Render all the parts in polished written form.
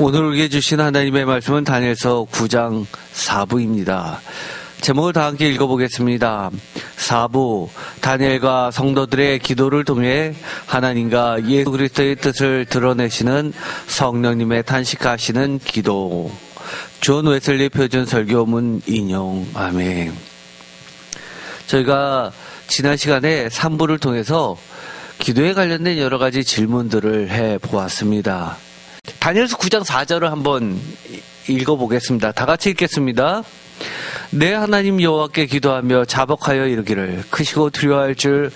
오늘 우리에게 주신 하나님의 말씀은 다니엘서 9장 4부입니다. 제목을 다 함께 읽어보겠습니다. 4부, 다니엘과 성도들의 기도를 통해 하나님과 예수 그리스도의 뜻을 드러내시는 성령님의 탄식하시는 기도. 존 웨슬리 표준 설교문 인용. 아멘. 저희가 지난 시간에 3부를 통해서 기도에 관련된 여러 가지 질문들을 해보았습니다. 다니엘서 9장 4절을 한번 읽어보겠습니다. 다 같이 읽겠습니다. 내 하나님 여호와께 기도하며 자복하여 이르기를 크시고 두려워할 주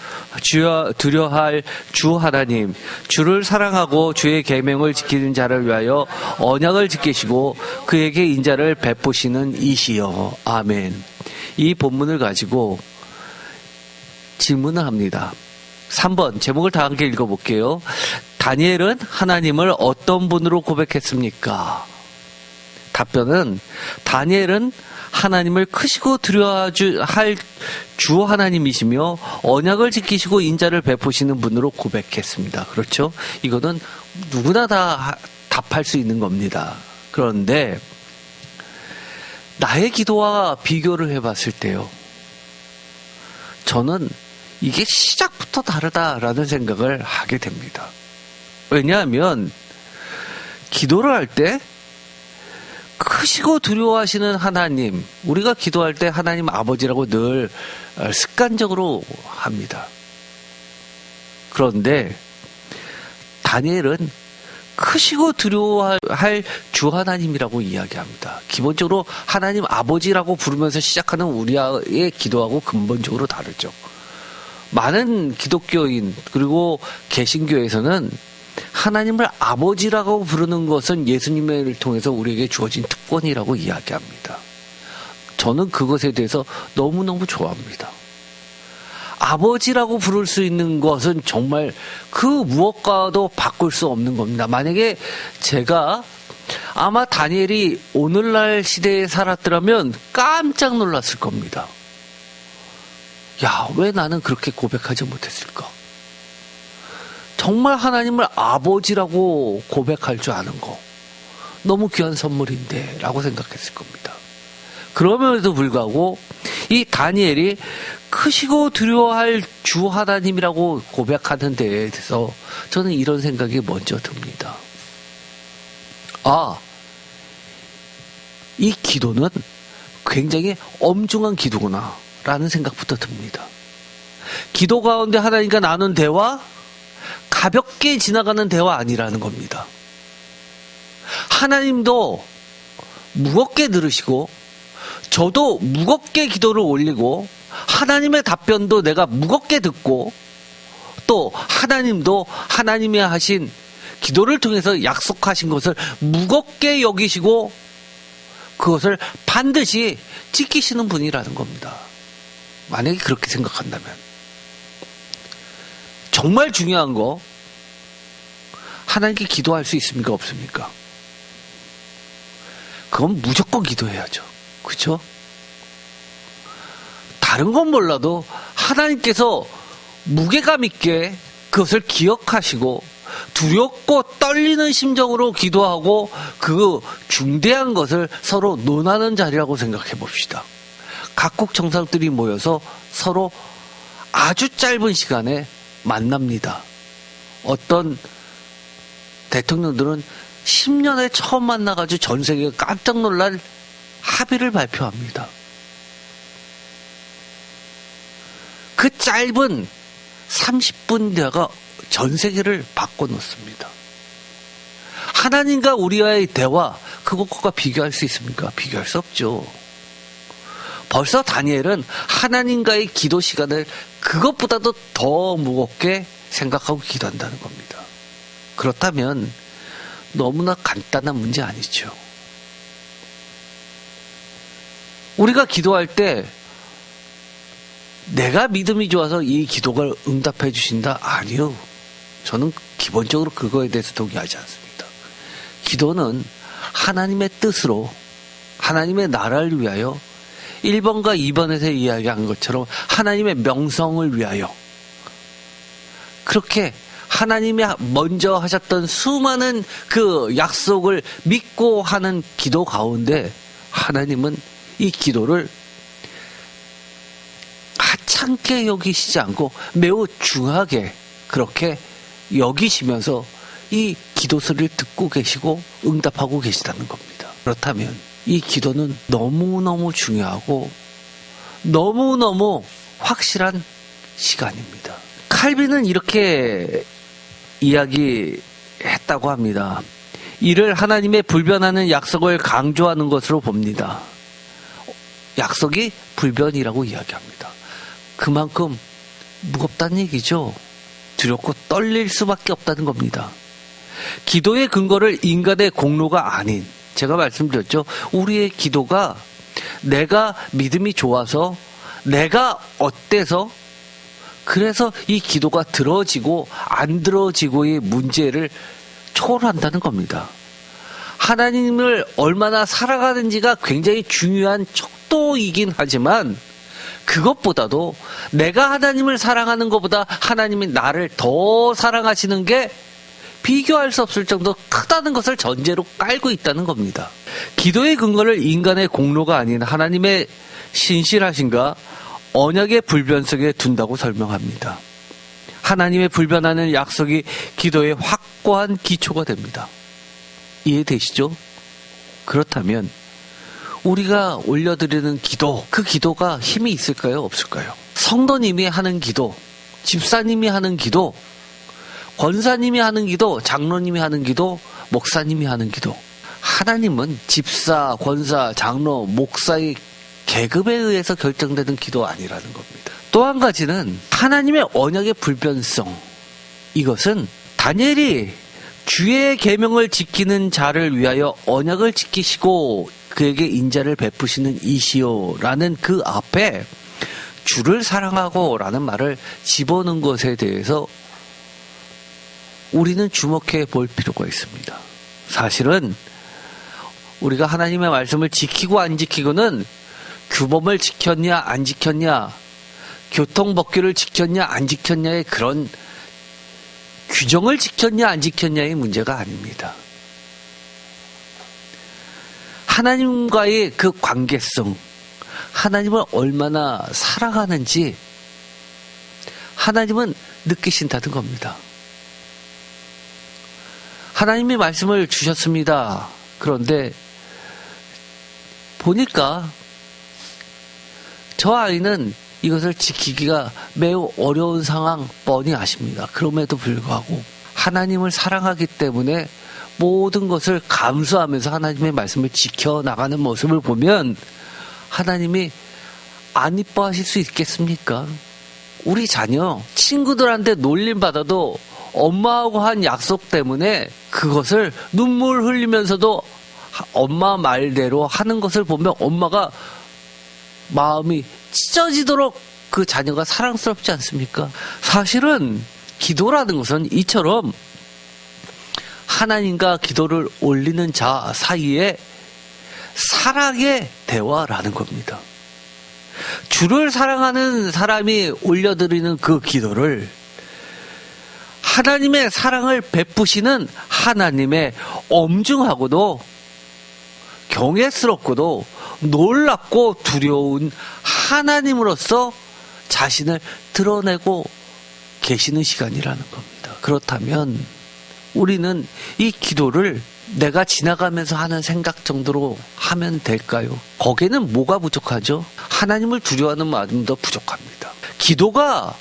하나님, 주를 사랑하고 주의 계명을 지키는 자를 위하여 언약을 지키시고 그에게 인자를 베푸시는 이시여. 아멘. 이 본문을 가지고 질문을 합니다. 3번 제목을 다 함께 읽어볼게요. 다니엘은 하나님을 어떤 분으로 고백했습니까? 답변은 다니엘은 하나님을 크시고 두려워할 주 하나님이시며 언약을 지키시고 인자를 베푸시는 분으로 고백했습니다. 그렇죠? 이거는 누구나 다 답할 수 있는 겁니다. 그런데 나의 기도와 비교를 해봤을 때요, 저는 이게 시작부터 다르다라는 생각을 하게 됩니다. 왜냐하면 기도를 할 때 크시고 두려워하시는 하나님, 우리가 기도할 때 하나님 아버지라고 늘 습관적으로 합니다. 그런데 다니엘은 크시고 두려워할 주 하나님이라고 이야기합니다. 기본적으로 하나님 아버지라고 부르면서 시작하는 우리의 기도하고 근본적으로 다르죠. 많은 기독교인 그리고 개신교에서는 하나님을 아버지라고 부르는 것은 예수님을 통해서 우리에게 주어진 특권이라고 이야기합니다. 저는 그것에 대해서 너무너무 좋아합니다. 아버지라고 부를 수 있는 것은 정말 그 무엇과도 바꿀 수 없는 겁니다. 만약에 제가 아마 다니엘이 오늘날 시대에 살았더라면 깜짝 놀랐을 겁니다. 야, 왜 나는 그렇게 고백하지 못했을까? 정말 하나님을 아버지라고 고백할 줄 아는 거 너무 귀한 선물인데 라고 생각했을 겁니다. 그럼에도 불구하고 이 다니엘이 크시고 두려워할 주 하나님이라고 고백하는 데에 대해서 저는 이런 생각이 먼저 듭니다. 이 기도는 굉장히 엄중한 기도구나 라는 생각부터 듭니다. 기도 가운데 하나님과 나눈 대화, 가볍게 지나가는 대화 아니라는 겁니다. 하나님도 무겁게 들으시고 저도 무겁게 기도를 올리고 하나님의 답변도 내가 무겁게 듣고 또 하나님도 하나님이 하신 기도를 통해서 약속하신 것을 무겁게 여기시고 그것을 반드시 지키시는 분이라는 겁니다. 만약에 그렇게 생각한다면 정말 중요한 거, 하나님께 기도할 수 있습니까? 없습니까? 그건 무조건 기도해야죠. 그렇죠? 다른 건 몰라도 하나님께서 무게감 있게 그것을 기억하시고 두렵고 떨리는 심정으로 기도하고 그 중대한 것을 서로 논하는 자리라고 생각해 봅시다. 각국 정상들이 모여서 서로 아주 짧은 시간에 만납니다. 어떤 대통령들은 10년에 처음 만나가지고 전 세계가 깜짝 놀랄 합의를 발표합니다. 그 짧은 30분 대화가 전 세계를 바꿔놓습니다. 하나님과 우리와의 대화, 그것과 비교할 수 있습니까? 비교할 수 없죠. 벌써 다니엘은 하나님과의 기도 시간을 그것보다도 더 무겁게 생각하고 기도한다는 겁니다. 그렇다면 너무나 간단한 문제 아니죠. 우리가 기도할 때 내가 믿음이 좋아서 이 기도가 응답해 주신다? 아니요. 저는 기본적으로 그거에 대해서 동의하지 않습니다. 기도는 하나님의 뜻으로 하나님의 나라를 위하여 1번과 2번에서 이야기한 것처럼 하나님의 명성을 위하여 그렇게 하나님이 먼저 하셨던 수많은 그 약속을 믿고 하는 기도 가운데 하나님은 이 기도를 하찮게 여기시지 않고 매우 중하게 그렇게 여기시면서 이 기도 소리를 듣고 계시고 응답하고 계시다는 겁니다. 그렇다면 이 기도는 너무너무 중요하고 너무너무 확실한 시간입니다. 칼빈은 이렇게 이야기했다고 합니다. 이를 하나님의 불변하는 약속을 강조하는 것으로 봅니다. 약속이 불변이라고 이야기합니다. 그만큼 무겁다는 얘기죠. 두렵고 떨릴 수밖에 없다는 겁니다. 기도의 근거를 인간의 공로가 아닌, 제가 말씀드렸죠. 우리의 기도가 내가 믿음이 좋아서, 내가 어때서, 그래서 이 기도가 들어지고 안 들어지고의 문제를 초월한다는 겁니다. 하나님을 얼마나 살아가는지가 굉장히 중요한 척도이긴 하지만 그것보다도 내가 하나님을 사랑하는 것보다 하나님이 나를 더 사랑하시는 게 비교할 수 없을 정도 크다는 것을 전제로 깔고 있다는 겁니다. 기도의 근거를 인간의 공로가 아닌 하나님의 신실하신가 언약의 불변 속에 둔다고 설명합니다. 하나님의 불변하는 약속이 기도의 확고한 기초가 됩니다. 이해되시죠? 그렇다면 우리가 올려드리는 기도, 그 기도가 힘이 있을까요? 없을까요? 성도님이 하는 기도, 집사님이 하는 기도, 권사님이 하는 기도, 장로님이 하는 기도, 목사님이 하는 기도. 하나님은 집사, 권사, 장로, 목사의 계급에 의해서 결정되는 기도 아니라는 겁니다. 또 한 가지는 하나님의 언약의 불변성. 이것은 다니엘이 주의 계명을 지키는 자를 위하여 언약을 지키시고 그에게 인자를 베푸시는 이시오라는 그 앞에 주를 사랑하고 라는 말을 집어넣은 것에 대해서 우리는 주목해 볼 필요가 있습니다. 사실은 우리가 하나님의 말씀을 지키고 안 지키고는 규범을 지켰냐 안 지켰냐, 교통법규를 지켰냐 안 지켰냐의 그런 규정을 지켰냐 안 지켰냐의 문제가 아닙니다. 하나님과의 그 관계성, 하나님을 얼마나 사랑하는지 하나님은 느끼신다는 겁니다. 하나님이 말씀을 주셨습니다. 그런데 보니까 저 아이는 이것을 지키기가 매우 어려운 상황 뻔히 아십니다. 그럼에도 불구하고 하나님을 사랑하기 때문에 모든 것을 감수하면서 하나님의 말씀을 지켜나가는 모습을 보면 하나님이 안 이뻐하실 수 있겠습니까? 우리 자녀, 친구들한테 놀림받아도 엄마하고 한 약속 때문에 그것을 눈물 흘리면서도 엄마 말대로 하는 것을 보면 엄마가 마음이 찢어지도록 그 자녀가 사랑스럽지 않습니까? 사실은 기도라는 것은 이처럼 하나님과 기도를 올리는 자 사이에 사랑의 대화라는 겁니다. 주를 사랑하는 사람이 올려드리는 그 기도를 하나님의 사랑을 베푸시는 하나님의 엄중하고도 경외스럽고도 놀랍고 두려운 하나님으로서 자신을 드러내고 계시는 시간이라는 겁니다. 그렇다면 우리는 이 기도를 내가 지나가면서 하는 생각 정도로 하면 될까요? 거기에는 뭐가 부족하죠? 하나님을 두려워하는 마음도 부족합니다. 기도가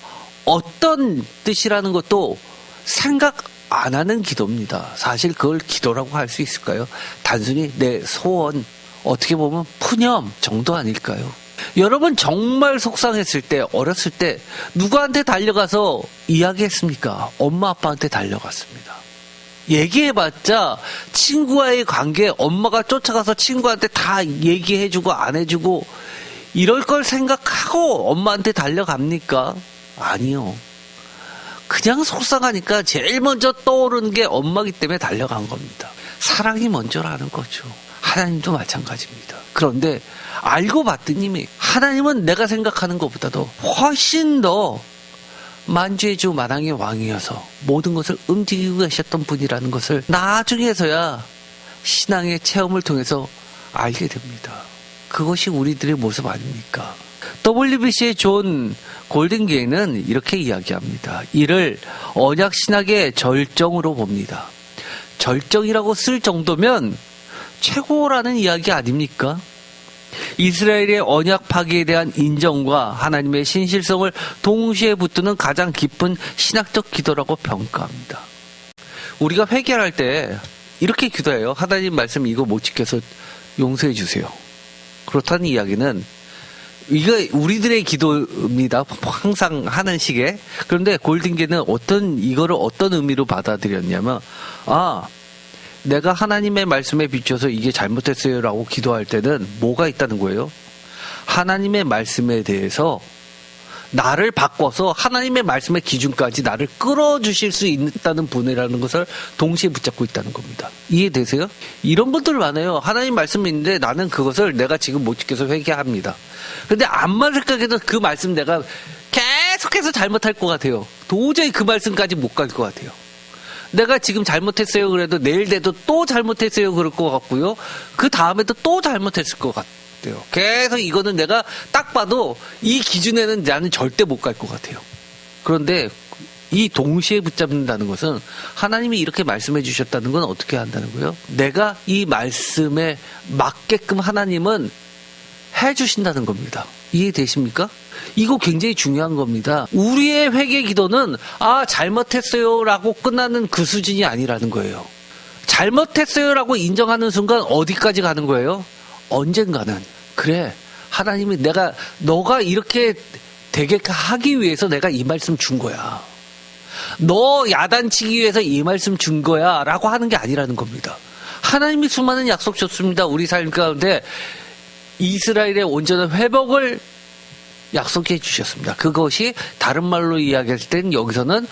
어떤 뜻이라는 것도 생각 안 하는 기도입니다. 사실 그걸 기도라고 할 수 있을까요? 단순히 내 소원, 어떻게 보면 푸념 정도 아닐까요? 여러분 정말 속상했을 때, 어렸을 때 누구한테 달려가서 이야기했습니까? 엄마 아빠한테 달려갔습니다. 얘기해봤자 친구와의 관계, 엄마가 쫓아가서 친구한테 다 얘기해주고 안 해주고 이럴 걸 생각하고 엄마한테 달려갑니까? 아니요. 그냥 속상하니까 제일 먼저 떠오르는 게 엄마기 때문에 달려간 겁니다. 사랑이 먼저라는 거죠. 하나님도 마찬가지입니다. 그런데 알고 봤더니 하나님은 내가 생각하는 것보다도 훨씬 더 만주의 주 만왕의 왕이어서 모든 것을 움직이고 계셨던 분이라는 것을 나중에서야 신앙의 체험을 통해서 알게 됩니다. 그것이 우리들의 모습 아닙니까? WBC의 존 골든게이는 이렇게 이야기합니다. 이를 언약 신학의 절정으로 봅니다. 절정이라고 쓸 정도면 최고라는 이야기 아닙니까? 이스라엘의 언약 파기에 대한 인정과 하나님의 신실성을 동시에 붙드는 가장 깊은 신학적 기도라고 평가합니다. 우리가 회개할 때 이렇게 기도해요. 하나님 말씀 이거 못 지켜서 용서해 주세요. 그렇다는 이야기는 이거 우리들의 기도입니다. 항상 하는 식의. 그런데 골든게는 이거를 어떤 의미로 받아들였냐면, 내가 하나님의 말씀에 비춰서 이게 잘못했어요 라고 기도할 때는 뭐가 있다는 거예요? 하나님의 말씀에 대해서 나를 바꿔서 하나님의 말씀의 기준까지 나를 끌어주실 수 있다는 분이라는 것을 동시에 붙잡고 있다는 겁니다. 이해되세요? 이런 분들 많아요. 하나님 말씀이 있는데 나는 그것을 내가 지금 못 지켜서 회개합니다. 근데 암만 생각해도 그 말씀 내가 계속해서 잘못할 것 같아요. 도저히 그 말씀까지 못 갈 것 같아요. 내가 지금 잘못했어요 그래도 내일 돼도 또 잘못했어요 그럴 것 같고요. 그 다음에도 또 잘못했을 것 같아요. 계속 이거는 내가 딱 봐도 이 기준에는 나는 절대 못 갈 것 같아요. 그런데 이 동시에 붙잡는다는 것은 하나님이 이렇게 말씀해 주셨다는 건 어떻게 한다는 거예요? 내가 이 말씀에 맞게끔 하나님은 해 주신다는 겁니다. 이해되십니까? 이거 굉장히 중요한 겁니다. 우리의 회개 기도는 잘못했어요 라고 끝나는 그 수준이 아니라는 거예요. 잘못했어요 라고 인정하는 순간 어디까지 가는 거예요? 언젠가는 그래 하나님이 너가 이렇게 되게 하기 위해서 내가 이 말씀 준 거야. 너 야단치기 위해서 이 말씀 준 거야 라고 하는 게 아니라는 겁니다. 하나님이 수많은 약속 줬습니다. 우리 삶 가운데 이스라엘의 온전한 회복을 약속해 주셨습니다. 그것이 다른 말로 이야기할 때는 여기서는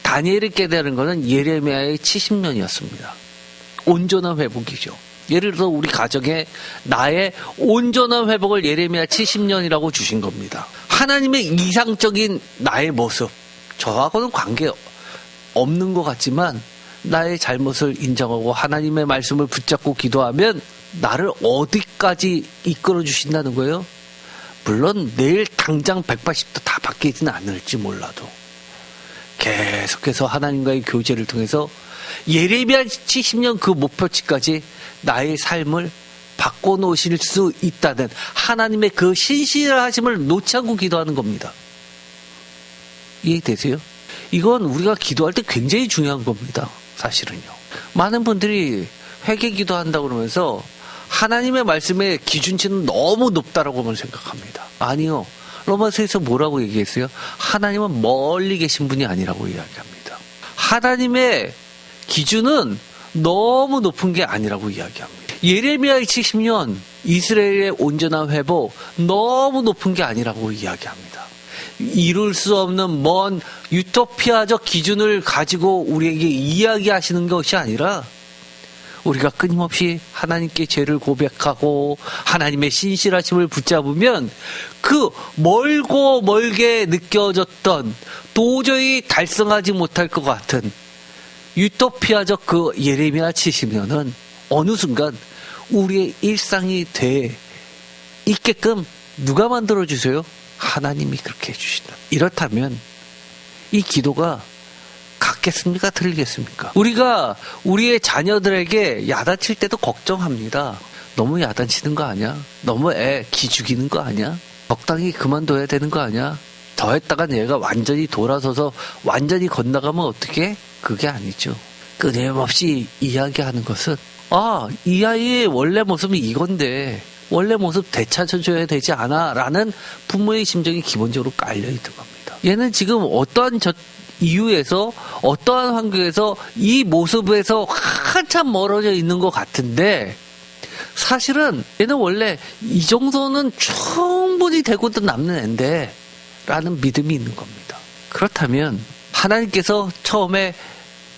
다니엘이 깨달은 것은 예레미야의 70년이었습니다. 온전한 회복이죠. 예를 들어서 우리 가정에 나의 온전한 회복을 예레미야 70년이라고 주신 겁니다. 하나님의 이상적인 나의 모습, 저하고는 관계 없는 것 같지만 나의 잘못을 인정하고 하나님의 말씀을 붙잡고 기도하면 나를 어디까지 이끌어 주신다는 거예요? 물론 내일 당장 180도 다 바뀌지는 않을지 몰라도 계속해서 하나님과의 교제를 통해서 예레미야 70년 그 목표치까지 나의 삶을 바꿔놓으실 수 있다는 하나님의 그 신실하심을 놓지 않고 기도하는 겁니다. 이해되세요? 이건 우리가 기도할 때 굉장히 중요한 겁니다. 사실은요. 많은 분들이 회개 기도한다고 그러면서 하나님의 말씀의 기준치는 너무 높다라고만 생각합니다. 아니요. 로마서에서 뭐라고 얘기했어요? 하나님은 멀리 계신 분이 아니라고 이야기합니다. 하나님의 기준은 너무 높은 게 아니라고 이야기합니다. 예레미야의 70년 이스라엘의 온전한 회복 너무 높은 게 아니라고 이야기합니다. 이룰 수 없는 먼 유토피아적 기준을 가지고 우리에게 이야기하시는 것이 아니라 우리가 끊임없이 하나님께 죄를 고백하고 하나님의 신실하심을 붙잡으면 그 멀고 멀게 느껴졌던 도저히 달성하지 못할 것 같은 유토피아적 그 예레미야 70년은 어느 순간 우리의 일상이 돼 있게끔 누가 만들어주세요? 하나님이 그렇게 해주신다. 이렇다면 이 기도가 같겠습니까? 틀리겠습니까? 우리가 우리의 자녀들에게 야단칠 때도 걱정합니다. 너무 야단치는 거 아니야? 너무 애 기죽이는 거 아니야? 적당히 그만둬야 되는 거 아니야? 더 했다가 얘가 완전히 돌아서서 완전히 건너가면 어떡해? 그게 아니죠. 끊임없이 이야기하는 것은 이 아이의 원래 모습이 이건데 원래 모습 되찾아줘야 되지 않아? 라는 부모의 심정이 기본적으로 깔려있는 겁니다. 얘는 지금 어떠한 이유에서 어떠한 환경에서 이 모습에서 한참 멀어져 있는 것 같은데 사실은 얘는 원래 이 정도는 충분히 되고도 남는 앤데 라는 믿음이 있는 겁니다. 그렇다면 하나님께서 처음에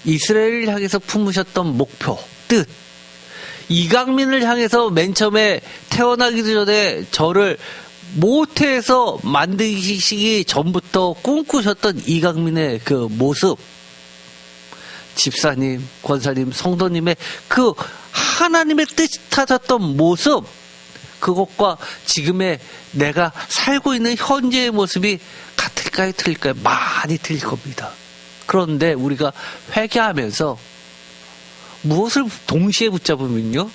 이스라엘을 향해서 품으셨던 목표, 뜻, 이강민을 향해서 맨 처음에 태어나기도 전에 저를 모태에서 만드시기 전부터 꿈꾸셨던 이강민의 그 모습, 집사님, 권사님, 성도님의 그 하나님의 뜻이 타졌던 모습, 그것과 지금의 내가 살고 있는 현재의 모습이 같을까요, 틀릴까요? 많이 틀릴 겁니다. 그런데 우리가 회개하면서 무엇을 동시에 붙잡으면요,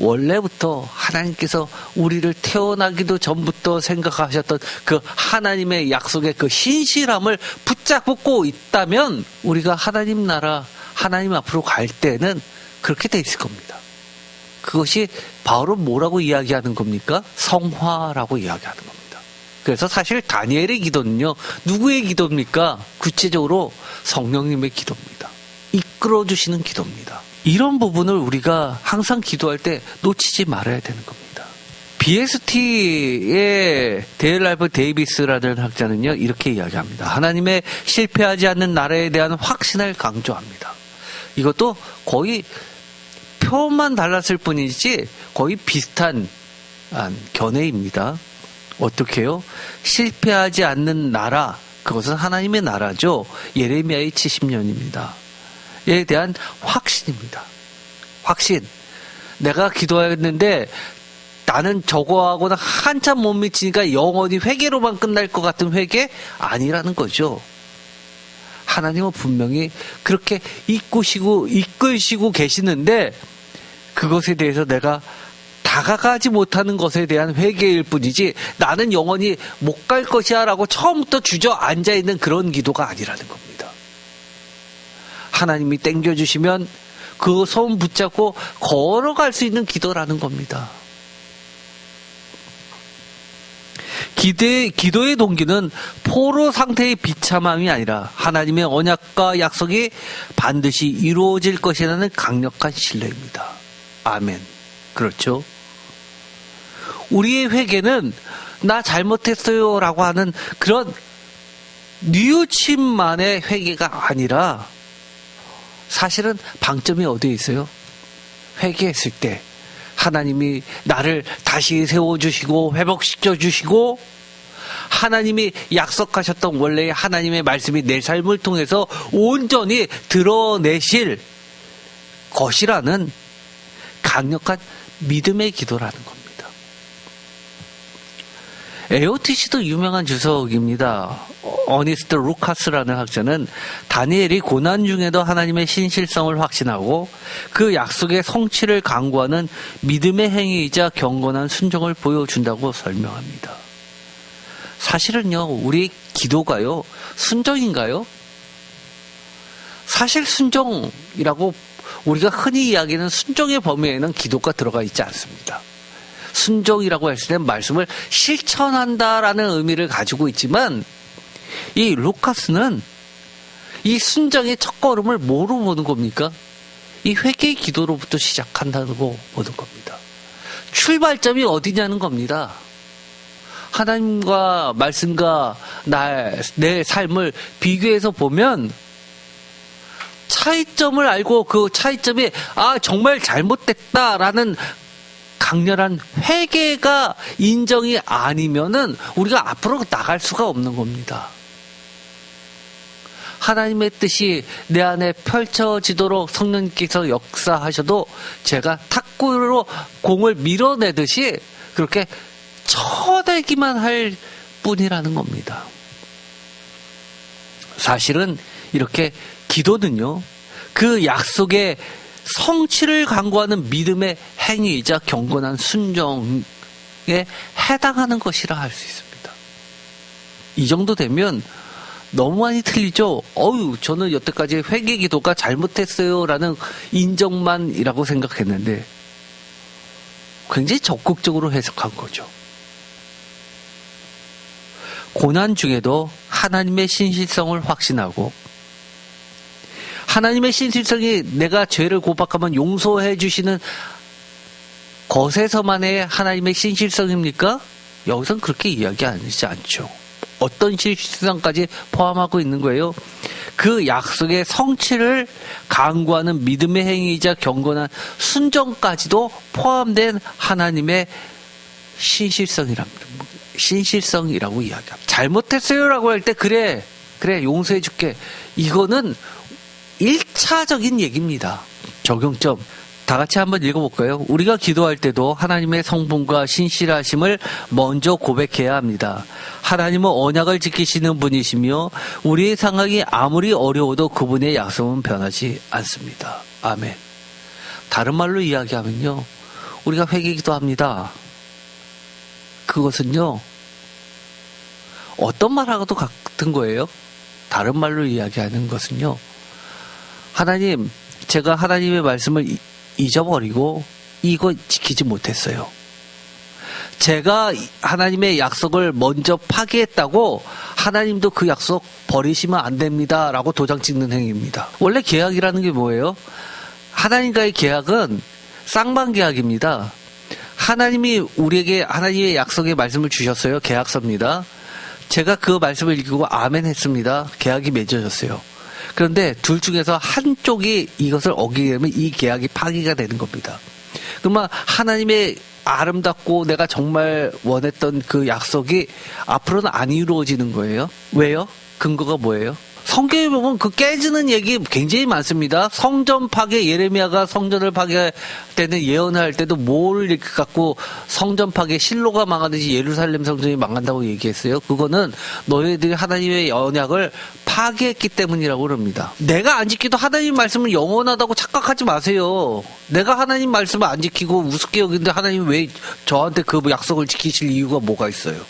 원래부터 하나님께서 우리를 태어나기도 전부터 생각하셨던 그 하나님의 약속의 그 신실함을 붙잡고 있다면 우리가 하나님 나라, 하나님 앞으로 갈 때는 그렇게 돼 있을 겁니다. 그것이 바울은 뭐라고 이야기하는 겁니까? 성화라고 이야기하는 겁니다. 그래서 사실 다니엘의 기도는요, 누구의 기도입니까? 구체적으로 성령님의 기도입니다. 이끌어주시는 기도입니다. 이런 부분을 우리가 항상 기도할 때 놓치지 말아야 되는 겁니다. BST의 데일 랄프 데이비스라는 학자는요, 이렇게 이야기합니다. 하나님의 실패하지 않는 나라에 대한 확신을 강조합니다. 이것도 거의 표현만 달랐을 뿐이지 거의 비슷한 견해입니다. 어떻게 해요? 실패하지 않는 나라, 그것은 하나님의 나라죠. 예레미야의 70년입니다. 에 대한 확신입니다. 확신. 내가 기도했는데 나는 저거하고는 한참 못 미치니까 영원히 회개로만 끝날 것 같은 회개? 아니라는 거죠. 하나님은 분명히 그렇게 이끌시고 계시는데 그것에 대해서 내가 다가가지 못하는 것에 대한 회개일 뿐이지 나는 영원히 못 갈 것이야 라고 처음부터 주저앉아 있는 그런 기도가 아니라는 겁니다. 하나님이 땡겨주시면 그 손 붙잡고 걸어갈 수 있는 기도라는 겁니다. 기도의 동기는 포로 상태의 비참함이 아니라 하나님의 언약과 약속이 반드시 이루어질 것이라는 강력한 신뢰입니다. 아멘. 그렇죠? 우리의 회개는 나 잘못했어요 라고 하는 그런 뉘우침만의 회개가 아니라 사실은 방점이 어디에 있어요? 회개했을 때 하나님이 나를 다시 세워주시고 회복시켜주시고 하나님이 약속하셨던 원래의 하나님의 말씀이 내 삶을 통해서 온전히 드러내실 것이라는 강력한 믿음의 기도라는 겁니다. AOTC도 유명한 주석입니다. 어니스트 루카스라는 학자는 다니엘이 고난 중에도 하나님의 신실성을 확신하고 그 약속의 성취를 강구하는 믿음의 행위이자 경건한 순종을 보여준다고 설명합니다. 사실은요, 우리 기도가요, 순종인가요? 사실 순종이라고 우리가 흔히 이야기하는 순종의 범위에는 기도가 들어가 있지 않습니다. 순종이라고 했을 때 말씀을 실천한다라는 의미를 가지고 있지만 이 루카스는 이 순종의 첫걸음을 뭐로 보는 겁니까? 이 회개의 기도로부터 시작한다고 보는 겁니다. 출발점이 어디냐는 겁니다. 하나님과 말씀과 내 삶을 비교해서 보면 차이점을 알고 그 차이점이 정말 잘못됐다라는 강렬한 회개가 인정이 아니면은 우리가 앞으로 나갈 수가 없는 겁니다. 하나님의 뜻이 내 안에 펼쳐지도록 성령님께서 역사하셔도 제가 탁구로 공을 밀어내듯이 그렇게 쳐내기만 할 뿐이라는 겁니다. 사실은 이렇게 기도는요, 그 약속의 성취를 강구하는 믿음의 행위이자 경건한 순종에 해당하는 것이라 할 수 있습니다. 이 정도 되면 너무 많이 틀리죠? 저는 여태까지 회개 기도가 잘못했어요 라는 인정만이라고 생각했는데 굉장히 적극적으로 해석한 거죠. 고난 중에도 하나님의 신실성을 확신하고 하나님의 신실성이 내가 죄를 고백하면 용서해 주시는 것에서만의 하나님의 신실성입니까? 여기서는 그렇게 이야기하지 않죠. 어떤 신실성까지 포함하고 있는 거예요? 그 약속의 성취를 강구하는 믿음의 행위이자 경건한 순종까지도 포함된 하나님의 신실성이라고 이야기합니다. 잘못했어요라고 할 때 그래 용서해 줄게. 이거는 1차적인 얘기입니다. 적용점. 다 같이 한번 읽어볼까요? 우리가 기도할 때도 하나님의 성품과 신실하심을 먼저 고백해야 합니다. 하나님은 언약을 지키시는 분이시며 우리의 상황이 아무리 어려워도 그분의 약속은 변하지 않습니다. 아멘. 다른 말로 이야기하면요, 우리가 회개기도 합니다. 그것은요, 어떤 말하고도 같은 거예요. 다른 말로 이야기하는 것은요, 하나님, 제가 하나님의 말씀을 잊어버리고 이거 지키지 못했어요. 제가 하나님의 약속을 먼저 파기했다고 하나님도 그 약속 버리시면 안 됩니다 라고 도장 찍는 행위입니다. 원래 계약이라는 게 뭐예요? 하나님과의 계약은 쌍방계약입니다. 하나님이 우리에게 하나님의 약속의 말씀을 주셨어요. 계약서입니다. 제가 그 말씀을 읽고 아멘 했습니다. 계약이 맺어졌어요. 그런데 둘 중에서 한쪽이 이것을 어기게 되면 이 계약이 파기가 되는 겁니다. 그러면 하나님의 아름답고 내가 정말 원했던 그 약속이 앞으로는 안 이루어지는 거예요. 왜요? 근거가 뭐예요? 성경에 보면 그 깨지는 얘기 굉장히 많습니다. 성전 파괴, 예레미야가 성전을 파괴할 때는 예언을 할 때도 뭘 갖고 성전 파괴, 실로가 망하듯이 예루살렘 성전이 망한다고 얘기했어요. 그거는 너희들이 하나님의 언약을 파괴했기 때문이라고 그럽니다. 내가 안 지키도 하나님 말씀은 영원하다고 착각하지 마세요. 내가 하나님 말씀을 안 지키고 우습게 여기는데 하나님 왜 저한테 그 약속을 지키실 이유가 뭐가 있어요?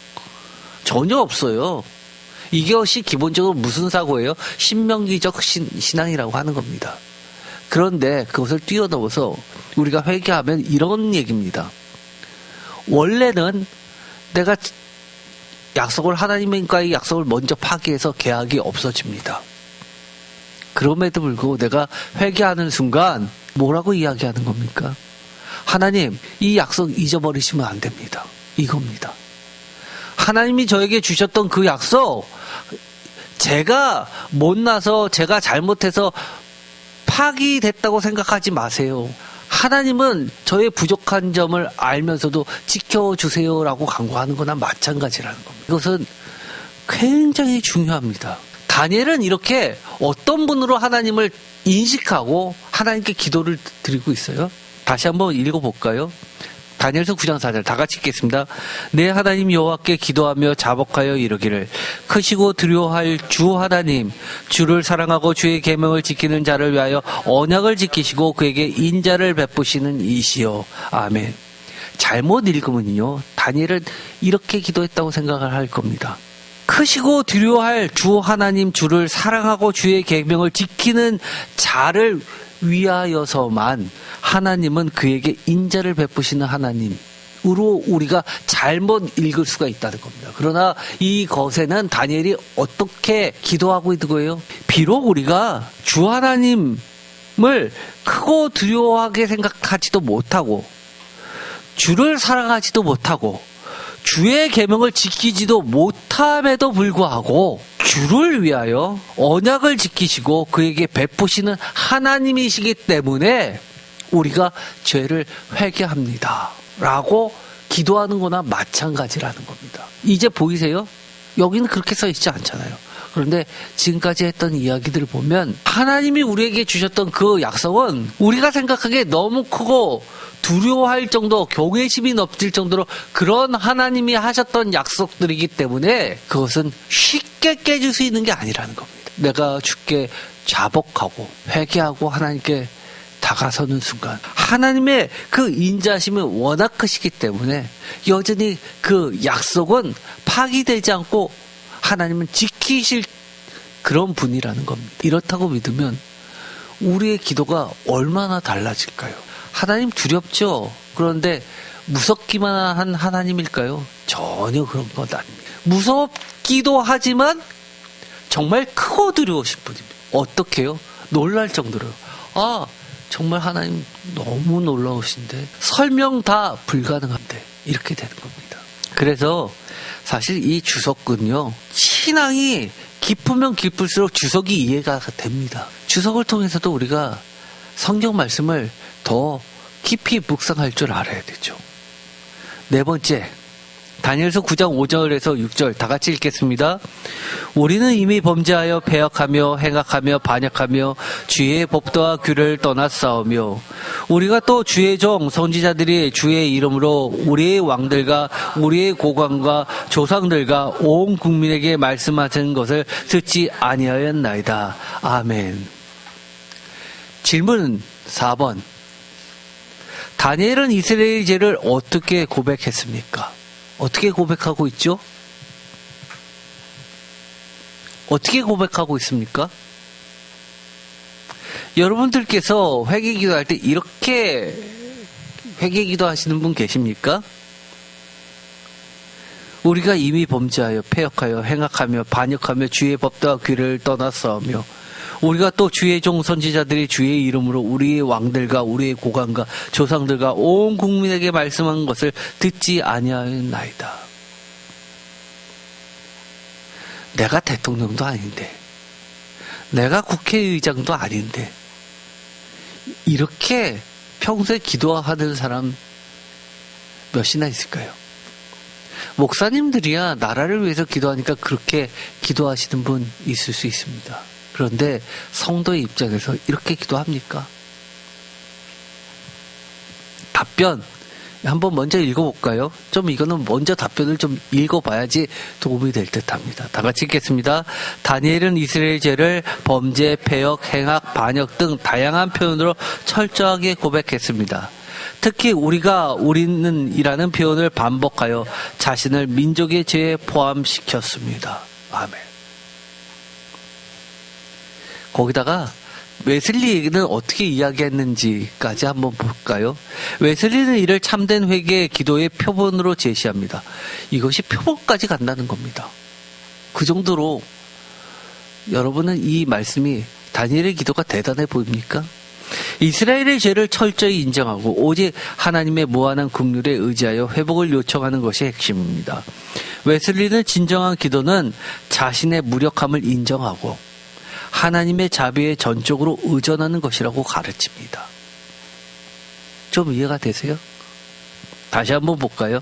전혀 없어요. 이것이 기본적으로 무슨 사고예요? 신명기적 신앙이라고 하는 겁니다. 그런데 그것을 뛰어넘어서 우리가 회개하면 이런 얘기입니다. 원래는 내가 약속을 하나님과의 약속을 먼저 파기해서 계약이 없어집니다. 그럼에도 불구하고 내가 회개하는 순간 뭐라고 이야기하는 겁니까? 하나님, 이 약속 잊어버리시면 안 됩니다. 이겁니다. 하나님이 저에게 주셨던 그 약속, 제가 못나서 제가 잘못해서 파기됐다고 생각하지 마세요. 하나님은 저의 부족한 점을 알면서도 지켜주세요라고 간구하는 거나 마찬가지라는 겁니다. 이것은 굉장히 중요합니다. 다니엘은 이렇게 어떤 분으로 하나님을 인식하고 하나님께 기도를 드리고 있어요? 다시 한번 읽어볼까요? 다니엘서 9장 4절 다 같이 읽겠습니다. 내 하나님 여호와께 기도하며 자복하여 이르기를 크시고 두려워할 주 하나님, 주를 사랑하고 주의 계명을 지키는 자를 위하여 언약을 지키시고 그에게 인자를 베푸시는 이시여. 아멘. 잘못 읽으면요, 다니엘은 이렇게 기도했다고 생각을 할 겁니다. 크시고 두려워할 주 하나님, 주를 사랑하고 주의 계명을 지키는 자를 위하여서만 하나님은 그에게 인자를 베푸시는 하나님으로 우리가 잘못 읽을 수가 있다는 겁니다. 그러나 이것에는 다니엘이 어떻게 기도하고 있는 거예요? 비록 우리가 주 하나님을 크고 두려워하게 생각하지도 못하고 주를 사랑하지도 못하고 주의 계명을 지키지도 못함에도 불구하고 주를 위하여 언약을 지키시고 그에게 베푸시는 하나님이시기 때문에 우리가 죄를 회개합니다 라고 기도하는 거나 마찬가지라는 겁니다. 이제 보이세요? 여기는 그렇게 써 있지 않잖아요. 그런데 지금까지 했던 이야기들을 보면 하나님이 우리에게 주셨던 그 약속은 우리가 생각하기에 너무 크고 두려워할 정도, 경외심이 넘칠 정도로 그런 하나님이 하셨던 약속들이기 때문에 그것은 쉽게 깨질 수 있는 게 아니라는 겁니다. 내가 주께 자복하고 회개하고 하나님께 다가서는 순간 하나님의 그 인자심은 워낙 크시기 때문에 여전히 그 약속은 파기되지 않고 하나님은 지키실 그런 분이라는 겁니다. 이렇다고 믿으면 우리의 기도가 얼마나 달라질까요? 하나님 두렵죠? 그런데 무섭기만 한 하나님일까요? 전혀 그런 것 아닙니다. 무섭기도 하지만 정말 크고 두려우신 분입니다. 어떻게요? 놀랄 정도로. 아, 정말 하나님 너무 놀라우신데 설명 다 불가능한데 이렇게 되는 겁니다. 그래서 사실 이 주석은요, 신앙이 깊으면 깊을수록 주석이 이해가 됩니다. 주석을 통해서도 우리가 성경 말씀을 더 깊이 묵상할 줄 알아야 되죠. 네 번째, 다니엘서 9장 5절에서 6절 다 같이 읽겠습니다. 우리는 이미 범죄하여 패역하며 행악하며 반역하며 주의 법도와 규를 떠나 싸우며 우리가 또 주의 종 선지자들이 주의 이름으로 우리의 왕들과 우리의 고관과 조상들과 온 국민에게 말씀하신 것을 듣지 아니하였나이다. 아멘. 질문 4번. 다니엘은 이스라엘의 죄를 어떻게 고백했습니까? 어떻게 고백하고 있죠? 어떻게 고백하고 있습니까? 여러분들께서 회개 기도할 때 이렇게 회개 기도하시는 분 계십니까? 우리가 이미 범죄하여 패역하여 행악하며 반역하며 주의 법도와 규를 떠나 싸우며 우리가 또 주의 종 선지자들이 주의 이름으로 우리의 왕들과 우리의 고관과 조상들과 온 국민에게 말씀한 것을 듣지 아니하였나이다. 내가 대통령도 아닌데, 내가 국회의장도 아닌데, 이렇게 평소에 기도하는 사람 몇이나 있을까요? 목사님들이야 나라를 위해서 기도하니까 그렇게 기도하시는 분 있을 수 있습니다. 그런데 성도의 입장에서 이렇게 기도합니까? 답변 한번 먼저 읽어볼까요? 좀 이거는 먼저 답변을 좀 읽어봐야지 도움이 될 듯합니다. 다 같이 읽겠습니다. 다니엘은 이스라엘 죄를 범죄, 패역, 행악, 반역 등 다양한 표현으로 철저하게 고백했습니다. 특히 우리는 이라는 표현을 반복하여 자신을 민족의 죄에 포함시켰습니다. 아멘. 거기다가 웨슬리는 어떻게 이야기했는지까지 한번 볼까요? 웨슬리는 이를 참된 회개의 기도의 표본으로 제시합니다. 이것이 표본까지 간다는 겁니다. 그 정도로 여러분은 이 말씀이 다니엘의 기도가 대단해 보입니까? 이스라엘의 죄를 철저히 인정하고 오직 하나님의 무한한 긍휼에 의지하여 회복을 요청하는 것이 핵심입니다. 웨슬리는 진정한 기도는 자신의 무력함을 인정하고 하나님의 자비에 전적으로 의존하는 것이라고 가르칩니다. 좀 이해가 되세요? 다시 한번 볼까요?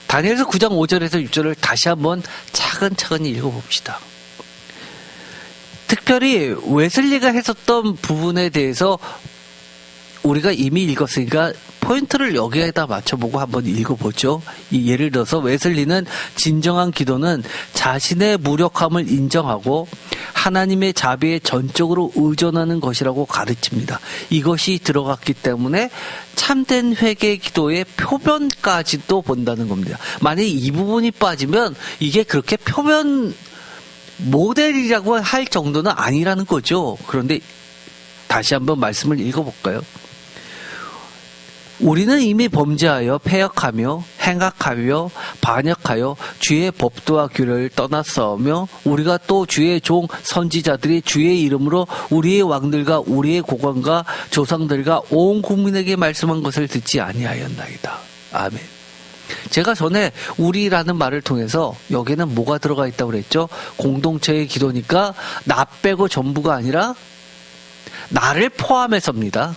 다니엘서 9장 5절에서 6절을 다시 한번 차근차근히 읽어봅시다. 특별히 웨슬리가 했었던 부분에 대해서 우리가 이미 읽었으니까 포인트를 여기에다 맞춰보고 한번 읽어보죠. 예를 들어서 웨슬리는 진정한 기도는 자신의 무력함을 인정하고 하나님의 자비에 전적으로 의존하는 것이라고 가르칩니다. 이것이 들어갔기 때문에 참된 회개 기도의 표변까지도 본다는 겁니다. 만약에 이 부분이 빠지면 이게 그렇게 표면 모델이라고 할 정도는 아니라는 거죠. 그런데 다시 한번 말씀을 읽어볼까요? 우리는 이미 범죄하여 패역하며 행악하며 반역하여 주의 법도와 규를 떠나 싸우며 우리가 또 주의 종 선지자들이 주의 이름으로 우리의 왕들과 우리의 고관과 조상들과 온 국민에게 말씀한 것을 듣지 아니하였나이다. 아멘. 제가 전에 우리라는 말을 통해서 여기에는 뭐가 들어가 있다고 그랬죠? 공동체의 기도니까 나 빼고 전부가 아니라 나를 포함해서입니다.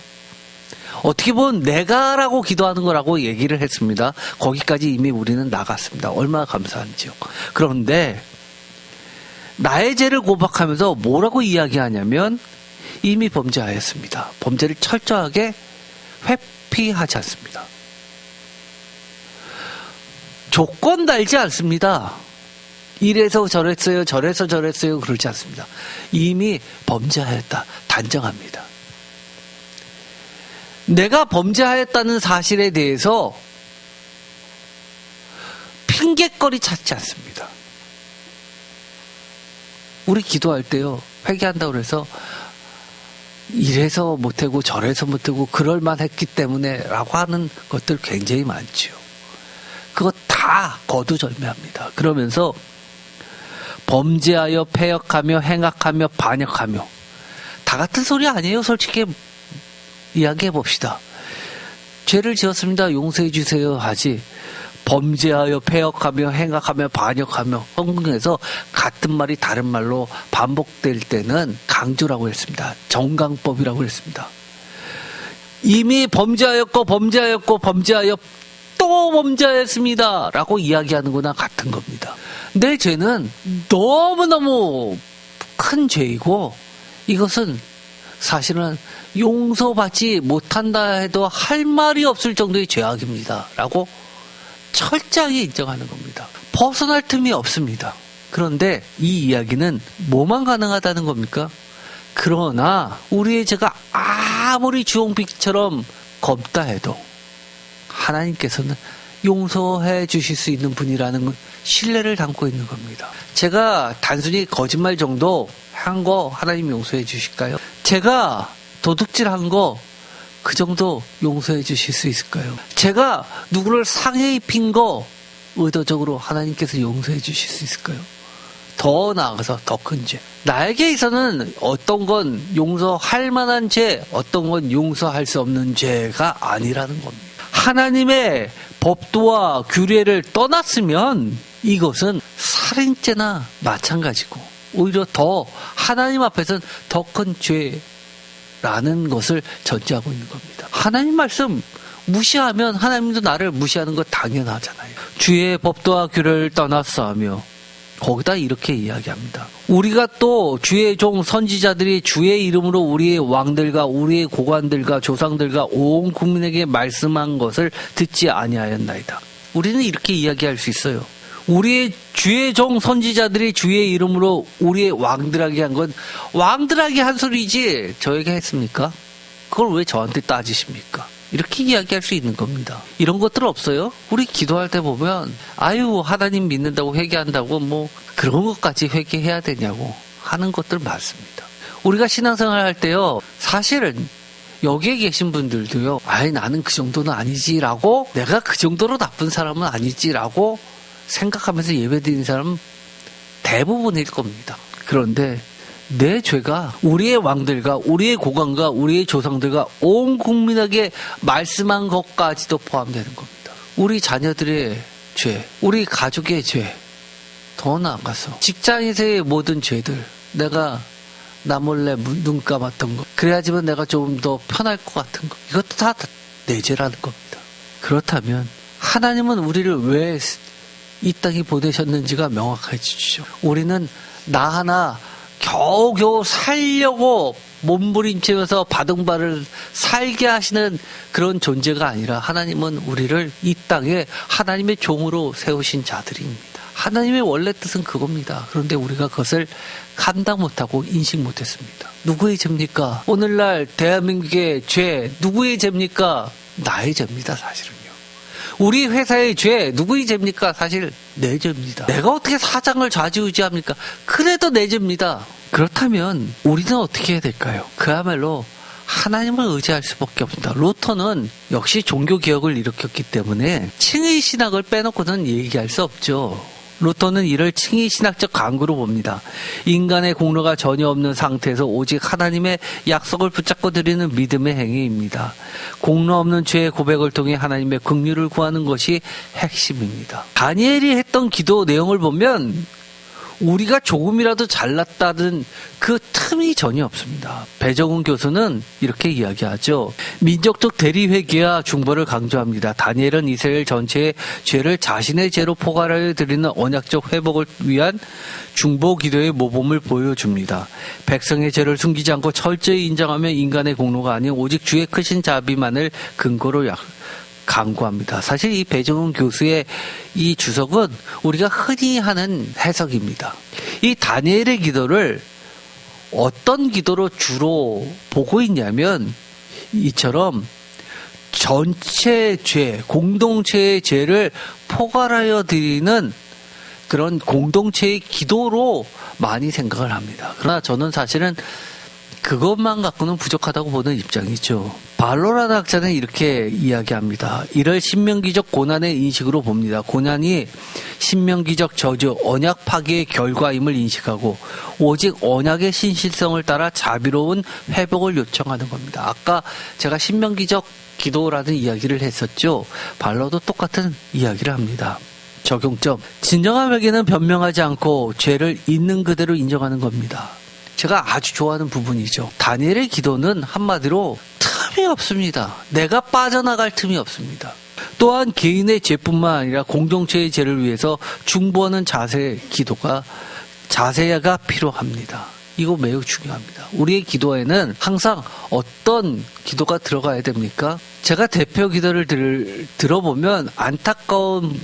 어떻게 보면 내가라고 기도하는 거라고 얘기를 했습니다. 거기까지 이미 우리는 나갔습니다. 얼마나 감사한지요. 그런데 나의 죄를 고백하면서 뭐라고 이야기하냐면 이미 범죄하였습니다. 범죄를 철저하게 회피하지 않습니다. 조건 달지 않습니다. 이래서 저랬어요, 저래서 저랬어요 그러지 않습니다. 이미 범죄하였다 단정합니다. 내가 범죄하였다는 사실에 대해서 핑계거리 찾지 않습니다. 우리 기도할 때요, 회개한다고 그래서 이래서 못하고 저래서 못하고 그럴만 했기 때문에 라고 하는 것들 굉장히 많죠. 그거 다 거두절미합니다. 그러면서 범죄하여 패역하며 행악하며 반역하며 다 같은 소리 아니에요. 솔직히 이야기해 봅시다. 죄를 지었습니다. 용서해 주세요 하지. 범죄하여 패역하며 행악하며 반역하며 성경에서 같은 말이 다른 말로 반복될 때는 강조라고 했습니다. 정강법이라고 했습니다. 이미 범죄하였고 범죄하여 또 범죄했습니다 라고 이야기하는 거나 같은 겁니다. 내 죄는 너무너무 큰 죄이고 이것은 사실은 용서받지 못한다 해도 할 말이 없을 정도의 죄악입니다 라고 철저하게 인정하는 겁니다. 벗어날 틈이 없습니다. 그런데 이 이야기는 뭐만 가능하다는 겁니까? 그러나 우리의 죄가 아무리 주홍빛처럼 검다 해도 하나님께서는 용서해 주실 수 있는 분이라는 신뢰를 담고 있는 겁니다. 제가 단순히 거짓말 정도 한 거 하나님 용서해 주실까요? 제가 도둑질한 거 그 정도 용서해 주실 수 있을까요? 제가 누구를 상해 입힌 거 의도적으로 하나님께서 용서해 주실 수 있을까요? 더 나아가서 더 큰 죄. 나에게 있어서는 어떤 건 용서할 만한 죄, 어떤 건 용서할 수 없는 죄가 아니라는 겁니다. 하나님의 법도와 규례를 떠났으면 이것은 살인죄나 마찬가지고 오히려 더 하나님 앞에서는 더 큰 죄라는 것을 전제하고 있는 겁니다. 하나님 말씀 무시하면 하나님도 나를 무시하는 거 당연하잖아요. 주의 법도와 규례를 떠났사하며 거기다 이렇게 이야기합니다. 우리가 또 주의 종 선지자들이 주의 이름으로 우리의 왕들과 우리의 고관들과 조상들과 온 국민에게 말씀한 것을 듣지 아니하였나이다. 우리는 이렇게 이야기할 수 있어요. 우리의 주의 종 선지자들이 주의 이름으로 우리의 왕들에게 한 건 왕들에게 한 소리지 저에게 했습니까? 그걸 왜 저한테 따지십니까? 이렇게 이야기할 수 있는 겁니다. 이런 것들 없어요? 우리 기도할 때 보면 아유 하나님 믿는다고 회개한다고 뭐 그런 것까지 회개해야 되냐고 하는 것들 많습니다. 우리가 신앙생활 할 때요 사실은 여기에 계신 분들도요 아이 나는 그 정도는 아니지라고 내가 그 정도로 나쁜 사람은 아니지라고 생각하면서 예배드리는 사람은 대부분일 겁니다. 그런데 내 죄가 우리의 왕들과 우리의 고관과 우리의 조상들과 온 국민에게 말씀한 것까지도 포함되는 겁니다. 우리 자녀들의 죄, 우리 가족의 죄, 더 나아가서 직장에서의 모든 죄들, 내가 나 몰래 눈 감았던 거, 그래야지만 내가 조금 더 편할 것 같은 거, 이것도 다 내 죄라는 겁니다. 그렇다면 하나님은 우리를 왜 이 땅에 보내셨는지가 명확해지죠. 우리는 나 하나 겨우겨우 살려고 몸부림치면서 바둥바를 살게 하시는 그런 존재가 아니라 하나님은 우리를 이 땅에 하나님의 종으로 세우신 자들입니다. 하나님의 원래 뜻은 그겁니다. 그런데 우리가 그것을 감당 못하고 인식 못했습니다. 누구의 죄입니까? 오늘날 대한민국의 죄 누구의 죄입니까? 나의 죄입니다. 사실은요. 우리 회사의 죄 누구의 죄입니까? 사실 내 죄입니다. 내가 어떻게 사장을 좌지우지합니까? 그래도 내 죄입니다. 그렇다면 우리는 어떻게 해야 될까요? 그야말로 하나님을 의지할 수밖에 없습니다. 루터는 역시 종교개혁을 일으켰기 때문에 칭의 신학을 빼놓고는 얘기할 수 없죠. 루터는 이를 칭의 신학적 강구로 봅니다. 인간의 공로가 전혀 없는 상태에서 오직 하나님의 약속을 붙잡고 드리는 믿음의 행위입니다. 공로 없는 죄의 고백을 통해 하나님의 긍휼을 구하는 것이 핵심입니다. 다니엘이 했던 기도 내용을 보면 우리가 조금이라도 잘났다는 그 틈이 전혀 없습니다. 배정훈 교수는 이렇게 이야기하죠. 민족적 대리회개와 중보를 강조합니다. 다니엘은 이스라엘 전체의 죄를 자신의 죄로 포괄하여 드리는 언약적 회복을 위한 중보 기도의 모범을 보여줍니다. 백성의 죄를 숨기지 않고 철저히 인정하며 인간의 공로가 아닌 오직 주의 크신 자비만을 근거로 강구합니다. 사실 이 배정훈 교수의 이 주석은 우리가 흔히 하는 해석입니다. 이 다니엘의 기도를 어떤 기도로 주로 보고 있냐면 이처럼 전체 죄, 공동체의 죄를 포괄하여 드리는 그런 공동체의 기도로 많이 생각을 합니다. 그러나 저는 사실은 그것만 갖고는 부족하다고 보는 입장이죠. 발로라는 학자는 이렇게 이야기합니다. 이를 신명기적 고난의 인식으로 봅니다. 고난이 신명기적 저주, 언약 파괴의 결과임을 인식하고 오직 언약의 신실성을 따라 자비로운 회복을 요청하는 겁니다. 아까 제가 신명기적 기도라는 이야기를 했었죠. 발로도 똑같은 이야기를 합니다. 적용점. 진정한 회개는 변명하지 않고 죄를 있는 그대로 인정하는 겁니다. 제가 아주 좋아하는 부분이죠. 다니엘의 기도는 한마디로 틈이 없습니다. 내가 빠져나갈 틈이 없습니다. 또한 개인의 죄뿐만 아니라 공동체의 죄를 위해서 중보하는 자세가 필요합니다. 이거 매우 중요합니다. 우리의 기도에는 항상 어떤 기도가 들어가야 됩니까? 제가 대표 기도를 들어보면 안타까운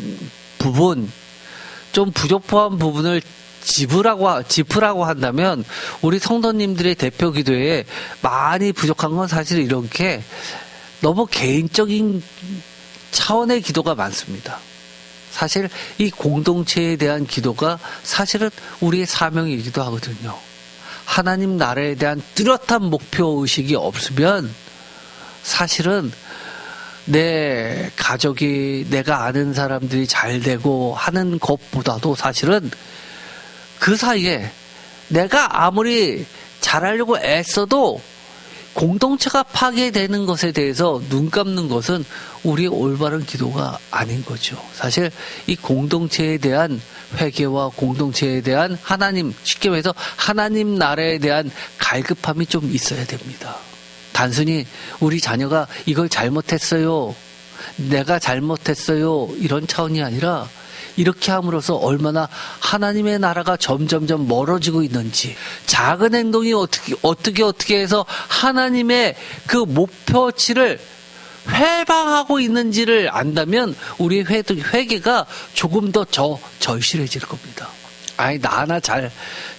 부분, 좀 부족한 부분을 짚으라고 한다면 우리 성도님들의 대표 기도에 많이 부족한 건 사실 이렇게 너무 개인적인 차원의 기도가 많습니다. 사실 이 공동체에 대한 기도가 사실은 우리의 사명이기도 하거든요. 하나님 나라에 대한 뚜렷한 목표의식이 없으면 사실은 내 가족이, 내가 아는 사람들이 잘 되고 하는 것보다도 사실은 그 사이에 내가 아무리 잘하려고 애써도 공동체가 파괴되는 것에 대해서 눈 감는 것은 우리의 올바른 기도가 아닌 거죠. 사실 이 공동체에 대한 회개와 공동체에 대한 하나님, 쉽게 말해서 하나님 나라에 대한 갈급함이 좀 있어야 됩니다. 단순히 우리 자녀가 이걸 잘못했어요, 내가 잘못했어요, 이런 차원이 아니라 이렇게 함으로써 얼마나 하나님의 나라가 점점점 멀어지고 있는지, 작은 행동이 어떻게 해서 하나님의 그 목표치를 회방하고 있는지를 안다면 우리의 회개가 조금 더 절실해질 겁니다. 아니, 나 하나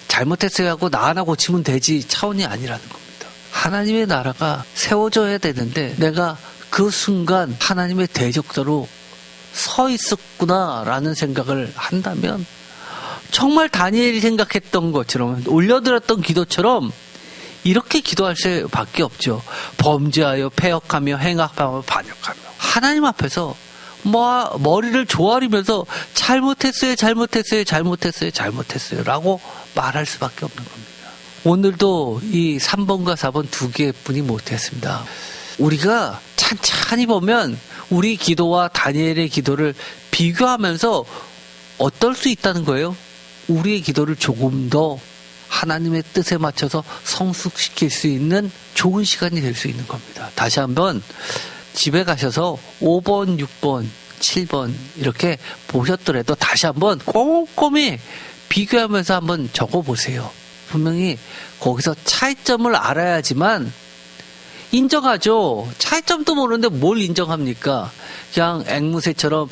잘못했어요 하고 나 하나 고치면 되지 차원이 아니라는 겁니다. 하나님의 나라가 세워져야 되는데 내가 그 순간 하나님의 대적자로 서 있었구나라는 생각을 한다면 정말 다니엘이 생각했던 것처럼, 올려드렸던 기도처럼 이렇게 기도할 수밖에 없죠. 범죄하여 패역하며 행악하며 반역하며 하나님 앞에서 머리를 조아리면서 잘못했어요 라고 말할 수밖에 없는 겁니다. 오늘도 이 3번과 4번 두 개뿐이 못했습니다. 우리가 찬찬히 보면 우리 기도와 다니엘의 기도를 비교하면서 어떨 수 있다는 거예요? 우리의 기도를 조금 더 하나님의 뜻에 맞춰서 성숙시킬 수 있는 좋은 시간이 될 수 있는 겁니다. 다시 한번 집에 가셔서 5번, 6번, 7번 이렇게 보셨더라도 다시 한번 꼼꼼히 비교하면서 한번 적어보세요. 분명히 거기서 차이점을 알아야지만 인정하죠. 차이점도 모르는데 뭘 인정합니까? 그냥 앵무새처럼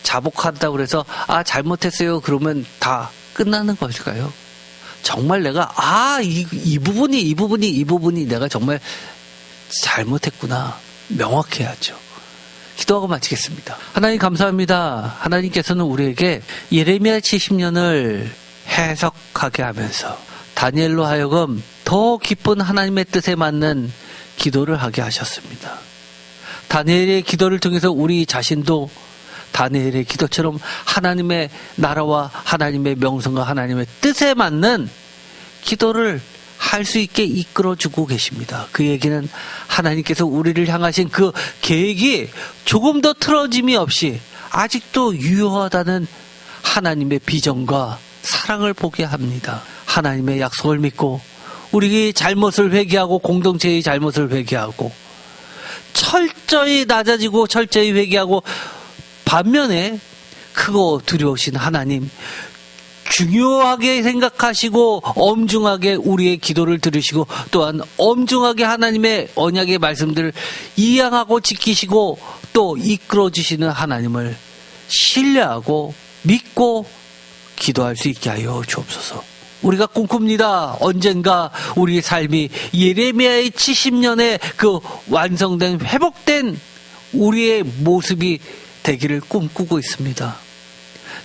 자복한다고 그래서 잘못했어요 그러면 다 끝나는 것일까요? 정말 내가 이 부분이 내가 정말 잘못했구나 명확해야죠. 기도하고 마치겠습니다. 하나님 감사합니다. 하나님께서는 우리에게 예레미야 70년을 해석하게 하면서 다니엘로 하여금 더 깊은 하나님의 뜻에 맞는 기도를 하게 하셨습니다. 다니엘의 기도를 통해서 우리 자신도 다니엘의 기도처럼 하나님의 나라와 하나님의 명성과 하나님의 뜻에 맞는 기도를 할 수 있게 이끌어주고 계십니다. 그 얘기는 하나님께서 우리를 향하신 그 계획이 조금 더 틀어짐이 없이 아직도 유효하다는 하나님의 비전과 사랑을 보게 합니다. 하나님의 약속을 믿고 우리의 잘못을 회개하고 공동체의 잘못을 회개하고 철저히 낮아지고 철저히 회개하고 반면에 크고 두려우신 하나님, 중요하게 생각하시고 엄중하게 우리의 기도를 들으시고 또한 엄중하게 하나님의 언약의 말씀들을 이양하고 지키시고 또 이끌어주시는 하나님을 신뢰하고 믿고 기도할 수 있게 하여 주옵소서. 우리가 꿈꿉니다. 언젠가 우리의 삶이 예레미야의 70년의 그 완성된 회복된 우리의 모습이 되기를 꿈꾸고 있습니다.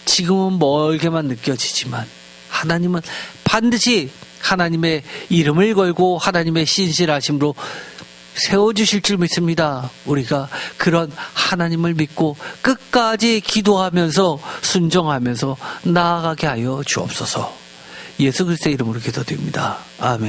지금은 멀게만 느껴지지만 하나님은 반드시 하나님의 이름을 걸고 하나님의 신실하심으로 세워주실 줄 믿습니다. 우리가 그런 하나님을 믿고 끝까지 기도하면서 순종하면서 나아가게 하여 주옵소서. 예수 그리스도의 이름으로 기도드립니다. 아멘.